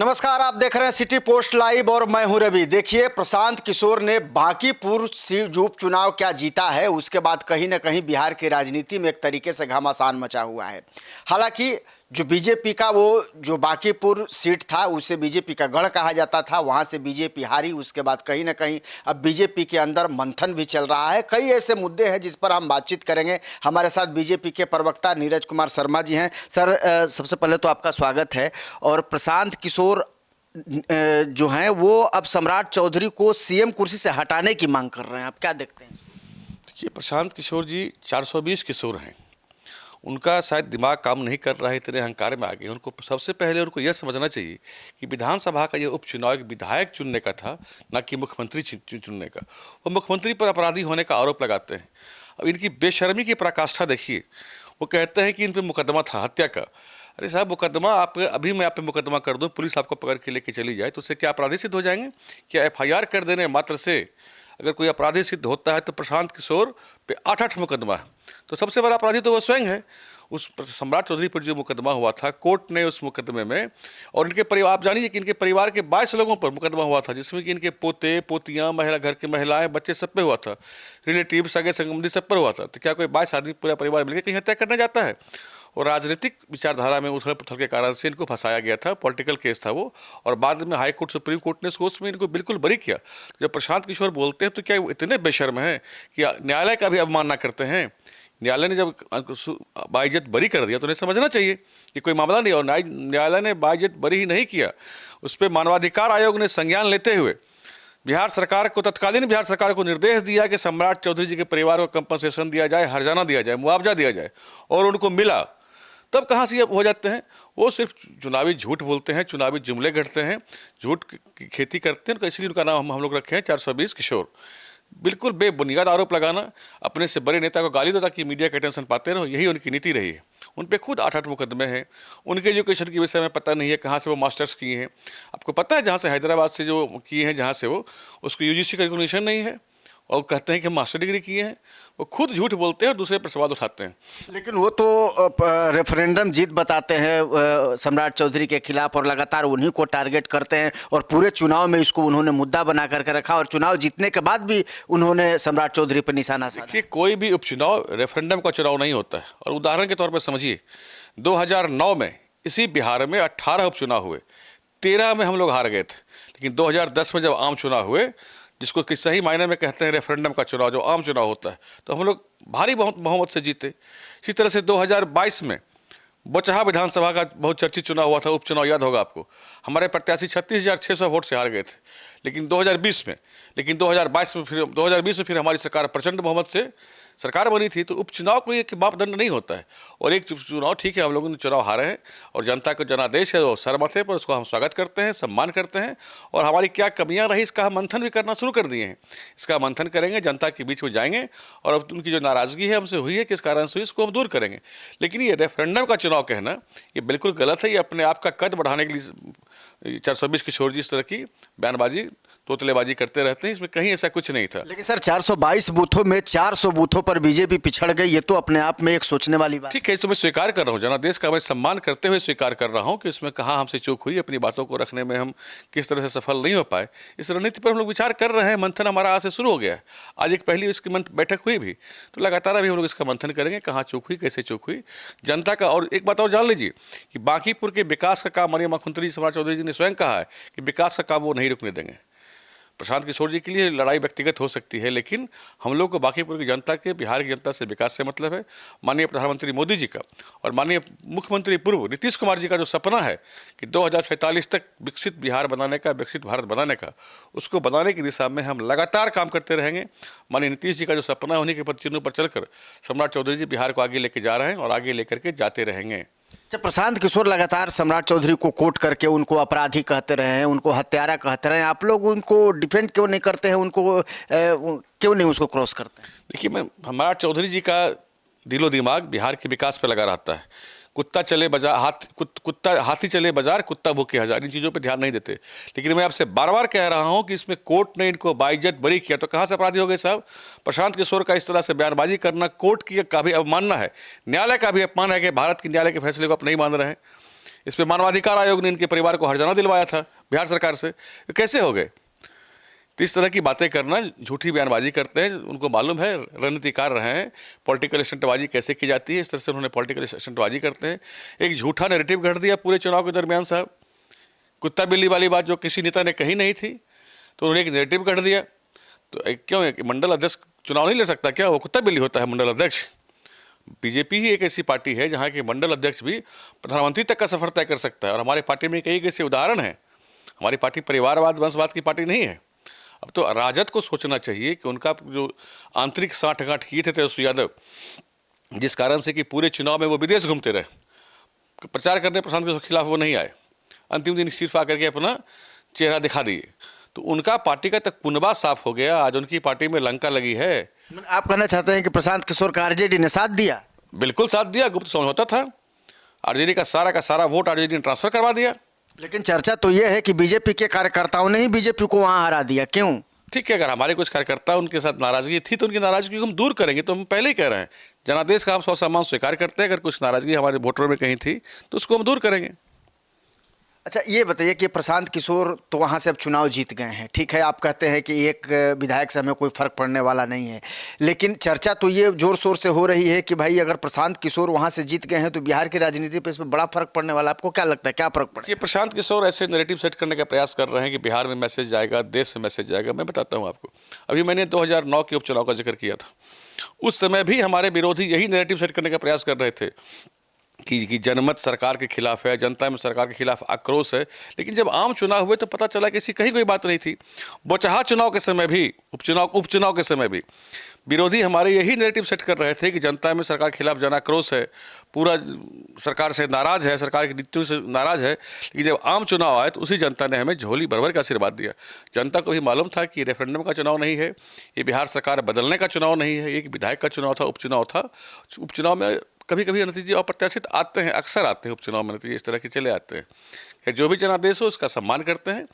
नमस्कार, आप देख रहे हैं सिटी पोस्ट लाइव और मैं हूं रवि। देखिए, प्रशांत किशोर ने बांकीपुर सीट उपचुनाव क्या जीता है, उसके बाद कहीं ना कहीं बिहार की राजनीति में एक तरीके से घमासान मचा हुआ है। हालांकि जो बीजेपी का वो जो बांकीपुर सीट था उसे बीजेपी का गढ़ कहा जाता था, वहां से बीजेपी हारी। उसके बाद कहीं ना कहीं अब बीजेपी के अंदर मंथन भी चल रहा है। कई ऐसे मुद्दे हैं जिस पर हम बातचीत करेंगे। हमारे साथ बीजेपी के प्रवक्ता नीरज कुमार शर्मा जी हैं। सर, सबसे पहले तो आपका स्वागत है। और प्रशांत किशोर जो हैं वो अब सम्राट चौधरी को सीएम कुर्सी से हटाने की मांग कर रहे हैं, आप क्या देखते हैं? देखिए, प्रशांत किशोर जी 420 किशोर हैं। उनका शायद दिमाग काम नहीं कर रहा है, इतने अहंकार में आ गए। उनको सबसे पहले उनको यह समझना चाहिए कि विधानसभा का ये उपचुनाव एक विधायक चुनने का था, ना कि मुख्यमंत्री चुनने का। वो मुख्यमंत्री पर अपराधी होने का आरोप लगाते हैं। अब इनकी बेशर्मी की पराकाष्ठा देखिए। वो कहते हैं कि इन पर मुकदमा था हत्या का। अरे साहब, मुकदमा आप अभी मैं आप पे मुकदमा कर दूं, पुलिस आपको पकड़ के लेके चली जाए तो उससे क्या अपराधी सिद्ध हो जाएंगे? क्या एफआईआर कर देने मात्र से अगर कोई अपराधी सिद्ध होता है तो प्रशांत किशोर पे 8 मुकदमा है। तो सबसे बड़ा अपराधी तो वो स्वयं है। उस सम्राट चौधरी पर जो मुकदमा हुआ था, कोर्ट ने उस मुकदमे में, और इनके परिवार, आप जानिए कि इनके परिवार के 22 लोगों पर मुकदमा हुआ था, जिसमें कि इनके पोते पोतियां, महिला, घर की महिलाएं, बच्चे, सब पे हुआ था। रिलेटिव, सगे संबंधी सब पर हुआ था। तो क्या कोई 22 आदमी पूरा परिवार मिलकर कहीं हत्या करने जाता है? और राजनीतिक विचारधारा में उथल पुथल के कारण से इनको फंसाया गया था। पॉलिटिकल केस था वो, और बाद में हाई कोर्ट, सुप्रीम कोर्ट ने उसमें इनको बिल्कुल बरी किया। जब प्रशांत किशोर बोलते हैं तो क्या वो इतने बेशर्म हैं कि न्यायालय का भी अवमानना करते हैं? न्यायालय ने जब बाइज्जत बरी कर दिया तो उन्हें समझना चाहिए कि कोई मामला नहीं। और न्यायालय ने बाइज्जत बरी ही नहीं किया, उस पर मानवाधिकार आयोग ने संज्ञान लेते हुए बिहार सरकार को, तत्कालीन बिहार सरकार को निर्देश दिया कि सम्राट चौधरी जी के परिवार को कंपनसेशन दिया जाए, हर्जाना दिया जाए, मुआवजा दिया जाए, और उनको मिला। तब कहाँ से ये हो जाते हैं? वो सिर्फ चुनावी झूठ बोलते हैं, चुनावी जुमले गढ़ते हैं, झूठ की खेती करते हैं। इसलिए उनका नाम हम लोग रखे हैं 420 किशोर। बिल्कुल बेबुनियाद आरोप लगाना, अपने से बड़े नेता को गाली दो ताकि मीडिया का अटेंशन पाते रहो, यही उनकी नीति रही है। उन पे खुद 8 मुकदमे हैं। उनके एजुकेशन के विषय में पता नहीं है कहाँ से वो मास्टर्स किए हैं। आपको पता है जहाँ से हैदराबाद से जो किए हैं, जहाँ से वो, उसको यूजीसी का रिकॉग्निशन नहीं है, और कहते हैं कि हम मास्टर डिग्री किए हैं। वो खुद झूठ बोलते हैं और दूसरे पर सवाल उठाते हैं। लेकिन वो तो रेफरेंडम जीत बताते हैं सम्राट चौधरी के खिलाफ, और लगातार उन्हीं को टारगेट करते हैं। और पूरे चुनाव में इसको उन्होंने मुद्दा बना करके रखा, और चुनाव जीतने के बाद भी उन्होंने सम्राट चौधरी पर निशाना साधा। देखिए, कोई भी उपचुनाव रेफरेंडम का चुनाव नहीं होता है। और उदाहरण के तौर पर समझिए, 2009 में इसी बिहार में 18 उपचुनाव हुए, 13 में हम लोग हार गए थे। लेकिन 2010 में जब आम चुनाव हुए, जिसको कि सही मायने में कहते हैं रेफरेंडम का चुनाव, जो आम चुनाव होता है, तो हम लोग भारी बहुमत से जीते। इसी तरह से 2022 में बोचहा विधानसभा का बहुत चर्चित चुनाव हुआ था, उपचुनाव, याद होगा आपको। हमारे प्रत्याशी 36,600 वोट से हार गए थे। लेकिन 2020 में फिर हमारी सरकार प्रचंड बहुमत से सरकार बनी थी। तो उपचुनाव कोई एक मापदंड नहीं होता है। और एक चुनाव, ठीक है, हम लोगों ने चुनाव हारे हैं, और जनता का जनादेश है वो सरमत है, पर उसको हम स्वागत करते हैं, सम्मान करते हैं। और हमारी क्या कमियां रही, इसका हम मंथन भी करना शुरू कर दिए हैं। इसका मंथन करेंगे, जनता के बीच में जाएंगे, और अब उनकी जो नाराजगी है हमसे हुई है, किस कारण से हुई, इसको हम दूर करेंगे। लेकिन ये रेफरेंडम का चुनाव कहना, ये बिल्कुल गलत है। ये अपने आप का कद बढ़ाने के लिए 420 किशोर जी इस तरह की बयानबाजी, तोतलेबाजी करते रहते हैं। इसमें कहीं ऐसा कुछ नहीं था। लेकिन सर, 422 बूथों में 400 बूथों पर बीजेपी पिछड़ गई, ये तो अपने आप में एक सोचने वाली बात। ठीक है, इस तो मैं स्वीकार कर रहा हूँ, जनादेश का मैं सम्मान करते हुए स्वीकार कर रहा हूँ कि इसमें कहाँ हमसे चूक हुई, अपनी बातों को रखने में हम किस तरह से सफल नहीं हो पाए। इस रणनीति पर हम लोग विचार कर रहे हैं। मंथन हमारा आज से शुरू हो गया है। आज एक पहली इसकी बैठक हुई भी, तो लगातार अभी हम लोग इसका मंथन करेंगे, कहाँ चूक हुई, कैसे चूक हुई जनता का। और एक बात और जान लीजिए कि बांकीपुर के विकास का काम माननीय मुख्यमंत्री सम्राट चौधरी जी ने स्वयं कहा है कि विकास का काम वो नहीं रुकने देंगे। प्रशांत किशोर जी के लिए लड़ाई व्यक्तिगत हो सकती है, लेकिन हम लोग को बांकीपुर की जनता के, बिहार की जनता से विकास से मतलब है। माननीय प्रधानमंत्री मोदी जी का और माननीय मुख्यमंत्री पूर्व नीतीश कुमार जी का जो सपना है कि 2047 तक विकसित बिहार बनाने का, विकसित भारत बनाने का, उसको बनाने की दिशा में हम लगातार काम करते रहेंगे। माननीय नीतीश जी का जो सपना है, उन्हीं के पद चिन्हों पर चलकर सम्राट चौधरी जी बिहार को आगे लेके जा रहे हैं और आगे लेकर के जाते रहेंगे। जब प्रशांत किशोर लगातार सम्राट चौधरी को कोट करके उनको अपराधी कहते रहे हैं, उनको हत्यारा कहते रहे हैं, आप लोग उनको डिफेंड क्यों नहीं करते हैं? उनको क्यों नहीं उसको क्रॉस करते हैं? देखिए, मैं सम्राट चौधरी जी का दिलो दिमाग बिहार के विकास पर लगा रहता है। कुत्ता चले बाजार, हाथी चले बाजार, कुत्ता भूखे हजार, इन चीज़ों पे ध्यान नहीं देते। लेकिन मैं आपसे बार बार कह रहा हूं कि इसमें कोर्ट ने इनको बाइज्जत बरी किया, तो कहां से अपराधी हो गए साहब? प्रशांत किशोर का इस तरह से बयानबाजी करना कोर्ट की का भी अवमानना है, न्यायालय का भी अपमान है कि भारत के न्यायालय के फैसले को आप नहीं मान रहे हैं। इस पर मानवाधिकार आयोग ने इनके परिवार को हर्जाना दिलवाया था बिहार सरकार से। ये कैसे हो गए? तो इस तरह की बातें करना, झूठी बयानबाजी करते हैं। उनको मालूम है, रणनीतिकार रहे हैं, पॉलिटिकल स्टंटबाजी कैसे की जाती है। इस तरह से उन्होंने पॉलिटिकल स्टंटबाजी करते हैं। एक झूठा नैरेटिव गढ़ दिया पूरे चुनाव के दरमियान साहब। कुत्ता बिल्ली वाली बात जो किसी नेता ने कही नहीं थी, तो उन्होंने एक नैरेटिव गढ़ दिया। तो क्यों है कि मंडल अध्यक्ष चुनाव नहीं लड़ सकता क्या? वो कुत्ता बिल्ली होता है मंडल अध्यक्ष? बीजेपी ही एक ऐसी पार्टी है जहाँ के मंडल अध्यक्ष भी प्रधानमंत्री तक का सफर तय कर सकता है। और हमारी पार्टी में कई ऐसे उदाहरण हैं। हमारी पार्टी परिवारवाद वंशवाद की पार्टी नहीं है। अब तो राजद को सोचना चाहिए कि उनका जो आंतरिक साठगांठ किए थे तेजस्वी यादव, जिस कारण से कि पूरे चुनाव में वो विदेश घूमते रहे, प्रचार करने प्रशांत किशोर के खिलाफ वो नहीं आए, अंतिम दिन इस्तीफा करके अपना चेहरा दिखा दिए, तो उनका पार्टी का तक कुनबा साफ हो गया। आज उनकी पार्टी में लंका लगी है। आप कहना चाहते हैं कि प्रशांत किशोर का आरजेडी ने साथ दिया? बिल्कुल साथ दिया। गुप्त समझौता था। आरजेडी का सारा वोट आरजेडी ने ट्रांसफर करवा दिया। लेकिन चर्चा तो यह है कि बीजेपी के कार्यकर्ताओं ने ही बीजेपी को वहां हरा दिया। क्यों? ठीक है, अगर हमारे कुछ कार्यकर्ता उनके साथ नाराजगी थी तो उनकी नाराजगी को हम दूर करेंगे। तो हम पहले ही कह रहे हैं, जनादेश का हम स्वसम्मान स्वीकार करते हैं। अगर कुछ नाराजगी हमारे वोटरों में कहीं थी तो उसको हम दूर करेंगे। अच्छा, ये बताइए कि प्रशांत किशोर तो वहाँ से अब चुनाव जीत गए हैं, ठीक है, आप कहते हैं कि एक विधायक से हमें कोई फर्क पड़ने वाला नहीं है, लेकिन चर्चा तो ये जोर शोर से हो रही है कि भाई अगर प्रशांत किशोर वहाँ से जीत गए हैं तो बिहार की राजनीति पर इसमें बड़ा फर्क पड़ने वाला। आपको क्या लगता है, क्या फर्क पड़ेगा? ये प्रशांत किशोर ऐसे नैरेटिव सेट करने का प्रयास कर रहे हैं कि बिहार में मैसेज जाएगा, देश में मैसेज जाएगा। मैं बताता हूँ आपको, अभी मैंने 2009 के उपचुनाव का जिक्र किया था। उस समय भी हमारे विरोधी यही नैरेटिव सेट करने का प्रयास कर रहे थे कि जनमत सरकार के खिलाफ है, जनता में सरकार के खिलाफ आक्रोश है। लेकिन जब आम चुनाव हुए तो पता चला कि ऐसी कहीं कोई बात नहीं थी। बौचहा चुनाव के समय भी, उपचुनाव के समय भी विरोधी हमारे यही नैरेटिव सेट कर रहे थे कि जनता में सरकार के खिलाफ जन आक्रोश है, पूरा सरकार से नाराज है, सरकार की नीतियों से नाराज है। लेकिन जब आम चुनाव आए तो उसी जनता ने हमें झोली भर का आशीर्वाद दिया। जनता को भी मालूम था कि रेफरेंडम का चुनाव नहीं है, ये बिहार सरकार बदलने का चुनाव नहीं है, एक विधायक का चुनाव था, उपचुनाव था। उपचुनाव में कभी कभी नतीजे अप्रत्याशित आते हैं, अक्सर आते हैं उपचुनाव में नतीजे इस तरह के चले आते हैं। जो भी जनादेश हो उसका सम्मान करते हैं।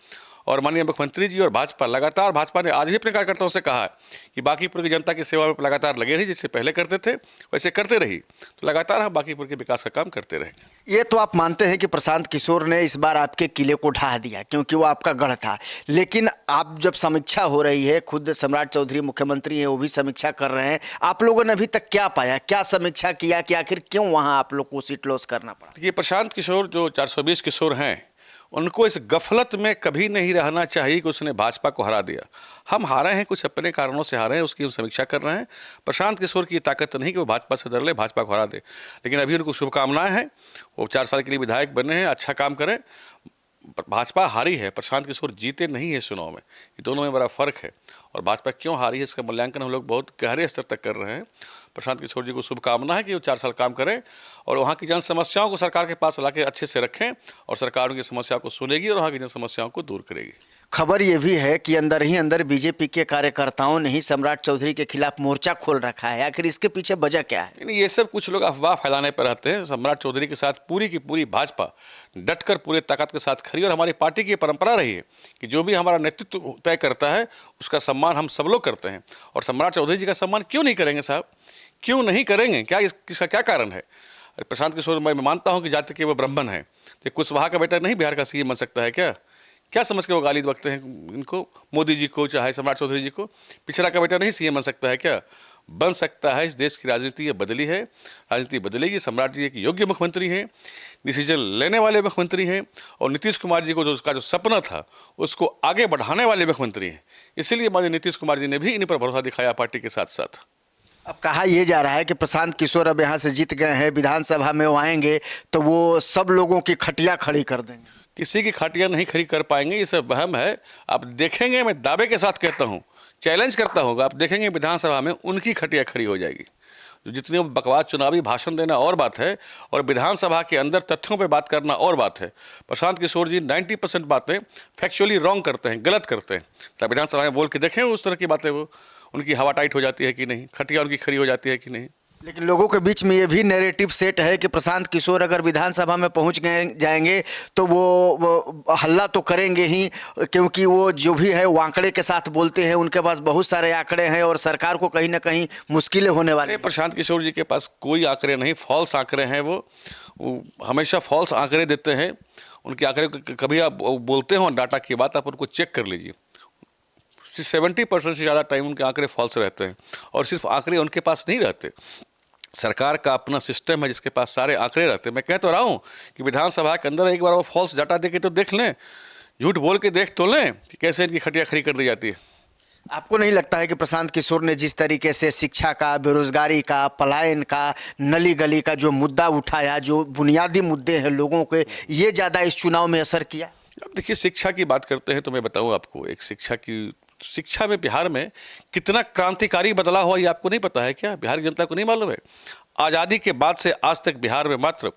और माननीय मुख्यमंत्री जी और भाजपा लगातार, भाजपा ने आज भी अपने कार्यकर्ताओं से कहा है कि बांकीपुर की जनता की सेवा में लगातार लगे रही, जिससे पहले करते थे वैसे करते रही, तो लगातार हम बांकीपुर के विकास का काम करते रहेंगे। ये तो आप मानते हैं कि प्रशांत किशोर ने इस बार आपके किले को ढहा दिया क्योंकि वो आपका गढ़ था, लेकिन आप जब समीक्षा हो रही है, खुद सम्राट चौधरी मुख्यमंत्री हैं, वो भी समीक्षा कर रहे हैं, आप लोगों ने अभी तक क्या पाया, क्या समीक्षा किया कि आखिर क्यों वहाँ आप लोग को सीट लॉस करना पड़ा? ये प्रशांत किशोर जो 420 किशोर हैं, उनको इस गफलत में कभी नहीं रहना चाहिए कि उसने भाजपा को हरा दिया। हम हारे हैं, कुछ अपने कारणों से हारे हैं, उसकी हम समीक्षा कर रहे हैं। प्रशांत किशोर की ताकत नहीं कि वो भाजपा से डर ले, भाजपा को हरा दे। लेकिन अभी उनको शुभकामनाएं हैं, वो 4 साल के लिए विधायक बने हैं, अच्छा काम करें। भाजपा हारी है, प्रशांत किशोर जीते नहीं है चुनाव में, ये दोनों में बड़ा फर्क है। और भाजपा क्यों हारी है इसका मूल्यांकन हम लोग बहुत गहरे स्तर तक कर रहे हैं। प्रशांत किशोर जी को शुभकामना है कि वो 4 साल काम करें और वहाँ की जन समस्याओं को सरकार के पास ला के अच्छे से रखें, और सरकार उनकी समस्या को सुनेगी और वहाँ की जन समस्याओं को दूर करेगी। खबर ये भी है कि अंदर ही अंदर बीजेपी के कार्यकर्ताओं ने ही सम्राट चौधरी के खिलाफ मोर्चा खोल रखा है। आखिर इसके पीछे वजह क्या है? नहीं, ये सब कुछ लोग अफवाह फैलाने पर रहते हैं। सम्राट चौधरी के साथ पूरी की पूरी भाजपा डटकर पूरे ताकत के साथ खड़ी, और हमारी पार्टी की परंपरा रही है कि जो भी हमारा नेतृत्व तय करता है उसका सम्मान हम सब लोग करते हैं। और सम्राट चौधरी जी का सम्मान क्यों नहीं करेंगे साहब, क्यों नहीं करेंगे? क्या इसका क्या कारण है? प्रशांत किशोर, मैं मानता हूँ कि जाति के वो ब्राह्मण है, तो कुशवाहा का बेटा नहीं बिहार का सीएम बन सकता है क्या? क्या समझ के वो गाली बकते हैं इनको, मोदी जी को चाहे सम्राट चौधरी जी को? पिछड़ा का बेटा नहीं सीएम बन सकता है क्या? बन सकता है। इस देश की राजनीति ये बदली है, राजनीति बदलेगी। सम्राट जी एक योग्य मुख्यमंत्री हैं, डिसीजन लेने वाले मुख्यमंत्री हैं, और नीतीश कुमार जी को जो उसका जो सपना था उसको आगे बढ़ाने वाले मुख्यमंत्री हैं। इसीलिए माननीय नीतीश कुमार जी ने भी इन पर भरोसा दिखाया पार्टी के साथ साथ। अब कहा यह जा रहा है कि प्रशांत किशोर अब यहाँ से जीत गए हैं, विधानसभा में वो आएंगे तो वो सब लोगों की खटिया खड़ी कर देंगे। किसी की खटिया नहीं खड़ी कर पाएंगे, ये सब वहम है। आप देखेंगे, मैं दावे के साथ कहता हूँ, चैलेंज करता हूँ, आप देखेंगे विधानसभा में उनकी खटिया खड़ी हो जाएगी। जो जितने बकवास चुनावी भाषण देना और बात है, और विधानसभा के अंदर तथ्यों पे बात करना और बात है। प्रशांत किशोर जी 90% बातें फैक्चुअली रॉन्ग करते हैं, गलत करते हैं। तो विधानसभा में बोल के देखें उस तरह की बातें, वो उनकी हवा टाइट हो जाती है कि नहीं, खटिया उनकी खड़ी हो जाती है कि नहीं। लेकिन लोगों के बीच में ये भी नैरेटिव सेट है कि प्रशांत किशोर अगर विधानसभा में पहुंच गए जाएंगे तो वो हल्ला तो करेंगे ही, क्योंकि वो जो भी है वो आंकड़े के साथ बोलते हैं, उनके पास बहुत सारे आंकड़े हैं और सरकार को कहीं ना कहीं मुश्किलें होने वाली हैं। प्रशांत किशोर जी के पास कोई आंकड़े नहीं, फॉल्स आंकड़े हैं। वो हमेशा फॉल्स आंकड़े देते हैं। उनके आंकड़े कभी आप बोलते हो डाटा की बात, आप उनको चेक कर लीजिए, 70% से ज़्यादा टाइम उनके आंकड़े फॉल्स रहते हैं। और सिर्फ आंकड़े उनके पास नहीं रहते, सरकार का अपना सिस्टम है जिसके पास सारे आंकड़े रहते हैं। मैं कह तो रहा हूँ कि विधानसभा के अंदर एक बार वो फॉल्स डाटा दे के तो देख लें, झूठ बोल के देख तो लें कि कैसे इनकी खटिया खड़ी कर दी जाती है। आपको नहीं लगता है कि प्रशांत किशोर ने जिस तरीके से शिक्षा का, बेरोजगारी का, पलायन का, नली गली का जो मुद्दा उठाया, जो बुनियादी मुद्दे हैं लोगों के, ये ज़्यादा इस चुनाव में असर किया? अब देखिए, शिक्षा की बात करते हैं तो मैं बताऊं आपको, एक शिक्षा में बिहार में कितना क्रांतिकारी बदलाव हुआ ये आपको नहीं पता है क्या? बिहार की जनता को नहीं मालूम है? आज़ादी के बाद से आज तक बिहार में मात्र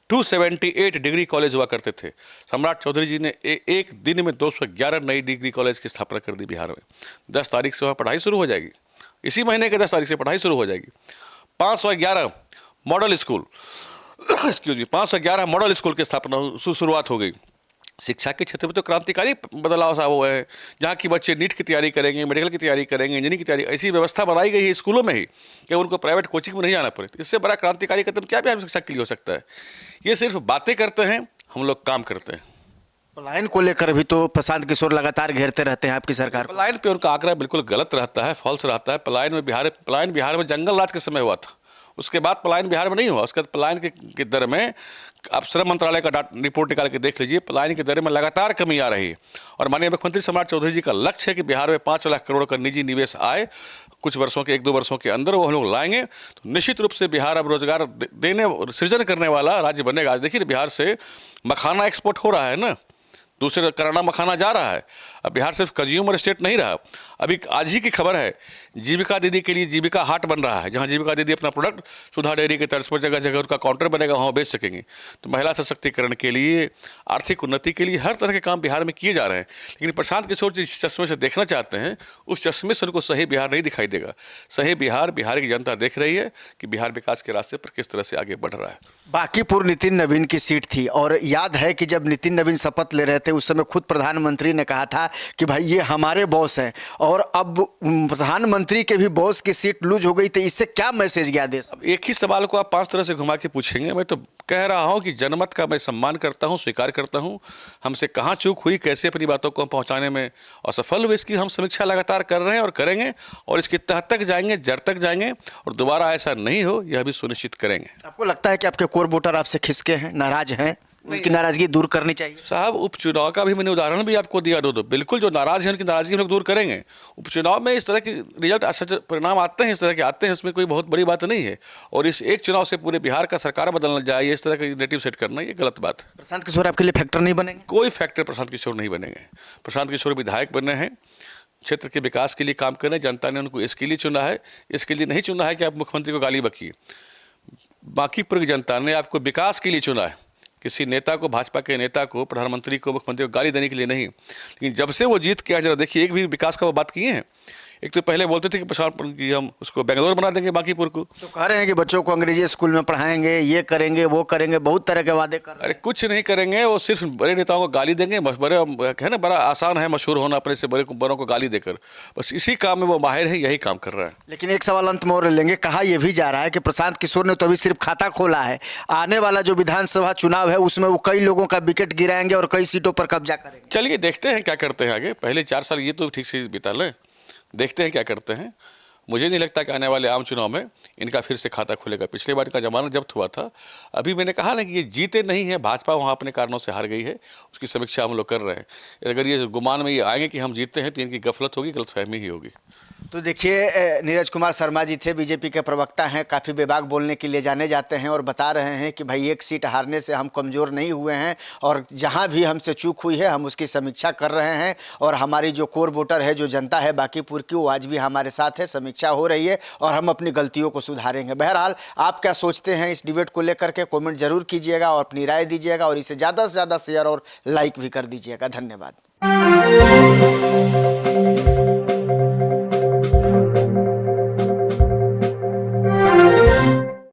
278 डिग्री कॉलेज हुआ करते थे। सम्राट चौधरी जी ने एक दिन में 211 नई डिग्री कॉलेज की स्थापना कर दी बिहार में। 10 तारीख से वहाँ पढ़ाई शुरू हो जाएगी, इसी महीने के 10 तारीख से पढ़ाई शुरू हो जाएगी। 511 model school excuse me 511 model school की स्थापना शुरुआत हो गई। शिक्षा के क्षेत्र में तो क्रांतिकारी बदलाव साहब हुए हैं, जहाँ की बच्चे नीट की तैयारी करेंगे, मेडिकल की तैयारी करेंगे, इंजीनियरिंग की तैयारी, ऐसी व्यवस्था बनाई गई है स्कूलों में ही कि उनको प्राइवेट कोचिंग में नहीं जाना पड़े। इससे बड़ा क्रांतिकारी कदम क्या बिहार में शिक्षा के लिए हो सकता है? ये सिर्फ बातें करते हैं, हम लोग काम करते हैं। पलायन को लेकर भी तो प्रशांत किशोर लगातार घेरते रहते हैं आपकी सरकार को। पलायन पे उनका आंकड़ा बिल्कुल गलत रहता है, फॉल्स रहता है। पलायन बिहार में जंगल राज के समय हुआ था, उसके बाद पलायन बिहार में नहीं हुआ। उसके बाद पलायन के दर में आप श्रम मंत्रालय का रिपोर्ट निकाल के देख लीजिए, पलायन की दर में लगातार कमी आ रही है। और माननीय मुख्यमंत्री सम्राट चौधरी जी का लक्ष्य है कि बिहार में 5 लाख करोड़ का निजी निवेश आए, कुछ वर्षों के 1-2 वर्षों के अंदर वो हम लोग लाएंगे तो निश्चित रूप से बिहार अब रोजगार सृजन करने वाला राज्य बनेगा। आज देखिए, बिहार से मखाना एक्सपोर्ट हो रहा है ना, दूसरे कराना मखाना जा रहा है। अब बिहार सिर्फ कंज्यूमर स्टेट नहीं रहा। अभी आज ही की खबर है, जीविका दीदी के लिए जीविका हाट बन रहा है, जहां जीविका दीदी अपना प्रोडक्ट सुधा डेयरी के तर्ज पर जगह जगह उसका काउंटर बनेगा, वहाँ बेच सकेंगे। तो महिला सशक्तिकरण के लिए, आर्थिक उन्नति के लिए हर तरह के काम बिहार में किए जा रहे हैं। लेकिन प्रशांत किशोर जिस चश्मे से देखना चाहते हैं, उस चश्मे से उनको सही बिहार नहीं दिखाई देगा। सही बिहार की जनता देख रही है कि बिहार विकास के रास्ते पर किस तरह से आगे बढ़ रहा है। बांकीपुर नितिन नवीन की सीट थी और याद है कि जब नितिन नवीन शपथ ले रहे थे उस समय खुद प्रधानमंत्री ने कहा था कि भाई ये हमारे बॉस हैं, और अब प्रधानमंत्री के भी बॉस की सीट लूज हो गई, तो इससे क्या मैसेज गया देश? एक ही सवाल को आप 5 तरह से घुमा के पूछेंगे। मैं तो कह रहा हूं कि जनमत का मैं सम्मान करता हूं, स्वीकार करता हूं। हमसे कहां चूक हुई, कैसे अपनी बातों को हम पहुंचाने में असफल हुए, इसकी हम समीक्षा लगातार कर रहे हैं और करेंगे, और इसकी तह तक जाएंगे, जड़ तक जाएंगे, और दोबारा ऐसा नहीं हो यह भी सुनिश्चित करेंगे। आपको लगता है कि आपके कोर वोटर आपसे खिसके हैं, नाराज हैं, उनकी नाराजगी दूर करनी चाहिए? साहब, उपचुनाव का भी मैंने उदाहरण भी आपको दिया दो बिल्कुल, जो नाराज हैं उनकी नाराजगी हम लोग दूर करेंगे। उपचुनाव में इस तरह की रिजल्ट, अच्छा परिणाम आते हैं, इस तरह के आते हैं, इसमें कोई बहुत बड़ी बात नहीं है। और इस एक चुनाव से पूरे बिहार का सरकार बदलना जाए, इस तरह का नेरेटिव सेट करना, ये गलत बात है। प्रशांत किशोर आपके लिए फैक्टर नहीं बनेंगे? कोई फैक्टर प्रशांत किशोर नहीं बनेंगे। प्रशांत किशोर विधायक बने हैं, क्षेत्र के विकास के लिए काम करें। जनता ने उनको इसके लिए चुना है, इसके लिए नहीं चुना है कि आप मुख्यमंत्री को गाली बकिए। बांकीपुर की जनता ने आपको विकास के लिए चुना है, किसी नेता को, भाजपा के नेता को, प्रधानमंत्री को, मुख्यमंत्री को गाली देने के लिए नहीं। लेकिन जब से वो जीत के आए, जरा देखिए, एक भी विकास का वो बात किए हैं? एक तो पहले बोलते थे कि हम उसको बेंगलोर बना देंगे बांकीपुर को, तो कह रहे हैं कि बच्चों को अंग्रेजी स्कूल में पढ़ाएंगे, ये करेंगे, वो करेंगे, बहुत तरह के वादे कर रहे हैं। अरे कुछ नहीं करेंगे, वो सिर्फ बड़े नेताओं को गाली देंगे। बड़े है ना, बड़ा आसान है मशहूर होना अपने से बड़ों को गाली देकर, बस इसी काम में वो माहिर है, यही काम कर रहा है। लेकिन एक सवाल अंत में और लेंगे, कहा यह भी जा रहा है कि प्रशांत किशोर ने तो अभी सिर्फ खाता खोला है, आने वाला जो विधानसभा चुनाव है उसमें वो कई लोगों का विकेट गिराएंगे और कई सीटों पर कब्जा करेंगे। चलिए देखते हैं क्या करते हैं आगे। पहले 4 साल ये तो ठीक से बिता लें, देखते हैं क्या करते हैं। मुझे नहीं लगता कि आने वाले आम चुनाव में इनका फिर से खाता खुलेगा। पिछले बार का जमाना जब्त हुआ था। अभी मैंने कहा ना कि ये जीते नहीं है, भाजपा वहाँ अपने कारणों से हार गई है, उसकी समीक्षा हम लोग कर रहे हैं। अगर ये गुमान में ये आएंगे कि हम जीतते हैं तो इनकी गफलत होगी, गलतफहमी ही होगी। तो देखिए, नीरज कुमार शर्मा जी थे, बीजेपी के प्रवक्ता हैं, काफ़ी बेबाक बोलने के लिए जाने जाते हैं और बता रहे हैं कि भाई एक सीट हारने से हम कमज़ोर नहीं हुए हैं, और जहां भी हमसे चूक हुई है हम उसकी समीक्षा कर रहे हैं, और हमारी जो कोर वोटर है, जो जनता है बांकीपुर की, वो आज भी हमारे साथ है, समीक्षा हो रही है और हम अपनी गलतियों को सुधारेंगे। बहरहाल, आप क्या सोचते हैं इस डिबेट को लेकर के कॉमेंट जरूर कीजिएगा और अपनी राय दीजिएगा, और इसे ज़्यादा से ज़्यादा शेयर और लाइक भी कर दीजिएगा। धन्यवाद।